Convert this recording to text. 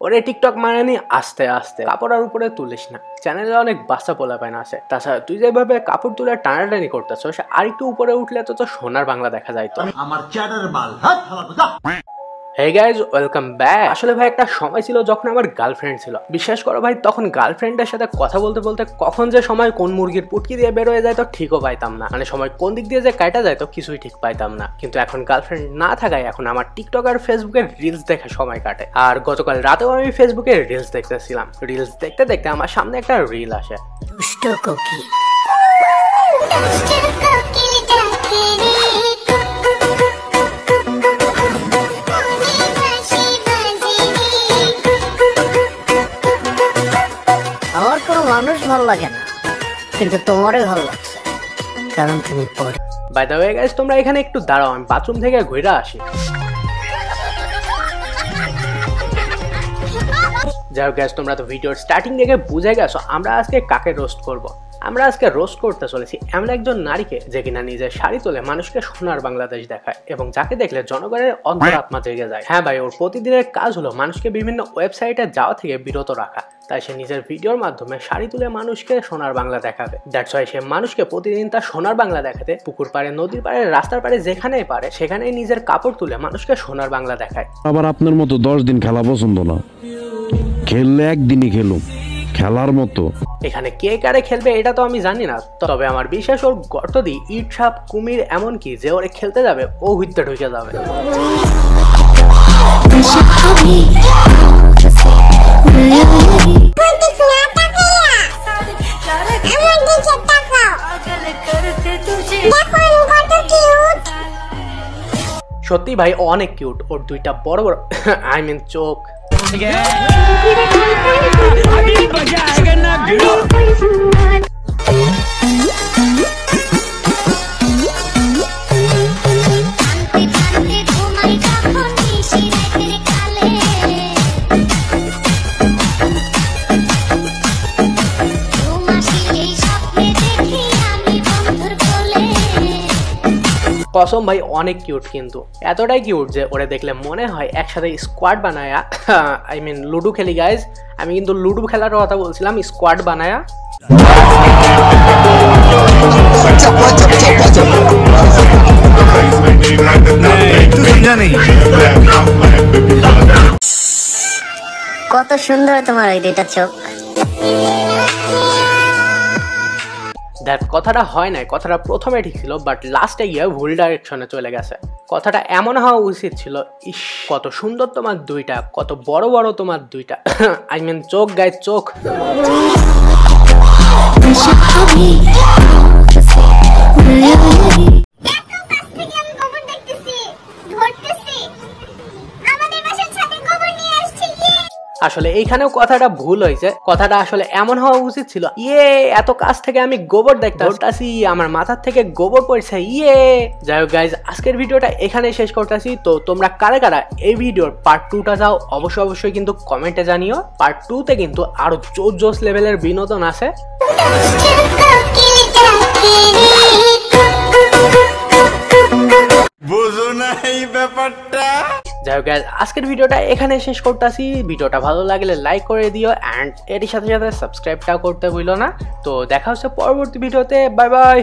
ওরে টিকটক মানে আস্তে আস্তে কাপড়ের উপরে তুলিস না, চ্যানেলে অনেক বাচ্চা পোলাপাইন আছে। তাছাড়া তুই যেভাবে কাপড় তুলে টানাটানি করতেছ, আর একটু উপরে উঠলে তো সোনার বাংলা দেখা যায়। তো আমার চ্যাটার বাল। Hey guys, welcome back. আসলে ভাই একটা সময় ছিল যখন আমার গার্লফ্রেন্ড ছিল। বিশ্বাস করো ভাই, তখন গার্লফ্রেন্ডের সাথে কথা বলতে বলতে কখন যে সময় কোন মুরগির পুটকি দিয়ে বের হয়ে যায় তো ঠিকও পাইতাম না। মানে সময় কোন দিক দিয়ে যে কাটা যায় তো কিছুই ঠিক পাইতাম না। কিন্তু এখন গার্লফ্রেন্ড না থাকায় এখন আমার টিকটক আর ফেসবুকের রিলস দেখে সময় কাটে। আর গতকাল রাতেও আমি ফেসবুকে রিলস দেখতেছিলাম। রিলস দেখতে দেখতে আমার সামনে একটা রিল আসে। দুষ্ট কোকি আমার কোনো মানুষ ভালো লাগে না, কিন্তু তোমারই ভালো লাগছে কারণ তুমি পড়ে। বাই দ্য ওয়ে গাইস, তোমরা এখানে একটু দাঁড়াও, আমি বাথরুম থেকে ঘুরে আসি। যাই হোক গাইস, তোমরা তো ভিডিওর স্টার্টিং থেকে বুঝে গেছো আমরা আজকে কাকে রোস্ট করব। আমরা আজকে রোস্ট করতে চলেছি এমন একজন নারীকে যে কিনা নিজের শাড়ি তুলে মানুষকে সোনার বাংলাদেশ দেখায় এবং যাকে দেখলে জনগণের অন্তরাত্মা জেগে যায়। হ্যাঁ ভাই, ওর প্রতিদিনের কাজ হলো মানুষকে বিভিন্ন ওয়েবসাইটে যাওয়া থেকে বিরত রাখা। তাই সে নিজের ভিডিওর মাধ্যমে শাড়ি তুলে মানুষকে সোনার বাংলা দেখাবে। দ্যাটস ওয়াই সে মানুষকে প্রতিদিন তার সোনার বাংলা দেখাতে পুকুর পাড়ে, নদীর পাড়ে, রাস্তার পাড়ে যেখানেই পারে সেখানেই নিজের কাপড় তুলে মানুষকে সোনার বাংলা দেখায়। আবার আপনার মতো 10 দিন খেলা পছন্দ না, খেললে একদিনই খেলুম খেলার মতো। এখানে কে কারে খেলবে এটা তো আমি জানি না, তবে আমার বিশ্বাস ওর গর্ত দিয়ে ইট, সাপ, কুমির এমনকি যে ওরে খেলতে যাবে ও হুইতে ঢুকে যাবে। সত্যি ভাই ও অনেক কিউট, ওর দুইটা বড় বড় আই মিন চোখ। কসম ভাই অনেক কিউট, কিন্তু এতটাই কিউট যে ওরে দেখলে মনে হয় একসাথে স্কোয়াড বানায়া, আই মিন লুডো খেলি গাইজ। আমি কিন্তু লুডো খেলার কথা বলছিলাম, স্কোয়াড বানায়া। কত সুন্দর তোমার এই দুইটা চোখ। দেখ, কথাটা হয় নাই, কথাটা প্রথমে ঠিক ছিল বাট লাস্টে গিয়ে ভুল ডাইরেকশনে চলে গেছে। কথাটা এমন হওয়া উচিত ছিল, ইস কত সুন্দর তোমার দুইটা, কত বড় বড় তোমার দুইটা আই মিন চোখ গায়ে চোখ। আসলে এইখানেও কথাটা ভুল হয়েছে, কথাটা আসলে এমন হওয়া উচিত ছিল, এত কাছ থেকে আমি গোবর দেখতেছি, আমার মাথার থেকে গোবর পড়ছে। যাই হোক গাইজ, আজকের ভিডিওটা এখানে শেষ করতেছি। তো তোমরা কারা কারা এই ভিডিওর পার্ট 2টা চাও অবশ্যই কিন্তু কমেন্টে জানিও। পার্ট 2তে কিন্তু আরো জোস লেভেলের বিনোদন আছে। বুঝো না এই ব্যাপারটা। যাই হোক গাইজ, আজকের ভিডিওটা এখানে শেষ করতেছি। ভিডিওটা ভালো লাগলে লাইক করে দিও অ্যান্ড এর সাথে সাথে সাবস্ক্রাইবটাও করতে ভুলো না। তো দেখা হচ্ছে পরবর্তী ভিডিওতে, বাই বাই।